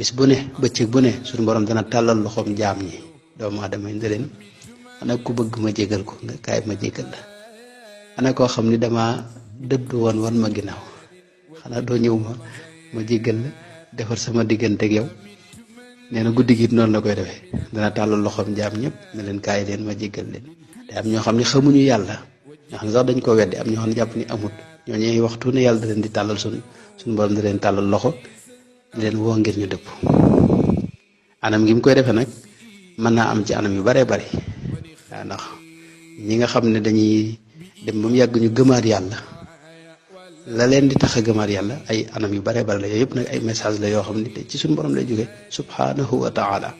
bis bu ne bëccëg bu ne suñu borom dana tàllal loxoom jaam ñi doomu aadama yi ne leen ana ku bëgg ma jégal ko nga kaay ma jégal la ana koo xam ni dama dëdd woon wan ma ginnaaw xanaa doo ñëw ma jégal la defar sama diggante ak yow nee na guddi gi noonu la koy defee dana tàllal loxoom jaam ñëpp ne leen kaay leen ma jégal leen te am ñoo xam ne xamuñu yàlla ñoo xam ne sax dañ ko weddi am ñoo xam ne jàpp ni amut ñoo ñuy waxtu ne yàlla da leen di tàllal suñu borom da leen tàllal loxo di leen woo ngir ñu dëpp anam gi mu koy defee nag mën naa am ci anam yu baree bari waaw ndax ñi nga xam ne dañuy dem ba mu yàgg ñu gëmaat yàlla la leen di tax a gëmaat yàlla ay anam yu baree bari la yooyu yëpp nag ay message la yoo xam ne ci suñu borom lay jóge subhanahu wa taala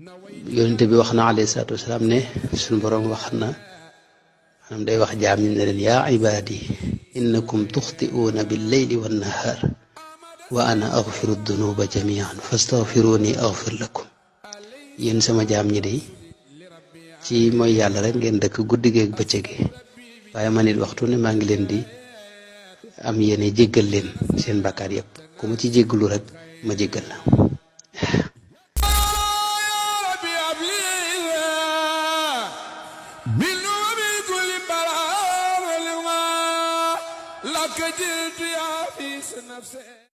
waaw yonente bi wax na alayhi salaatu wasalaam ne suñu borom wax na maanaam day wax jaam ñi ne leen yaa ibaadi innakum tuxti'uuna bil layli wan nahaar wa ana aghfiru dunuba jamian fastaghfiruni aghfir lakum yéen sama jaam ñi de ci mooy yàlla rek ngeen dëkk guddi geeg bëccëg gi waaye man it waxtu ne maa ngi leen di am yéene jéggal leen seen bàkkaar yëpp ku ma ci jéggalu rek ma jéggal la لك جئت يا في نفسي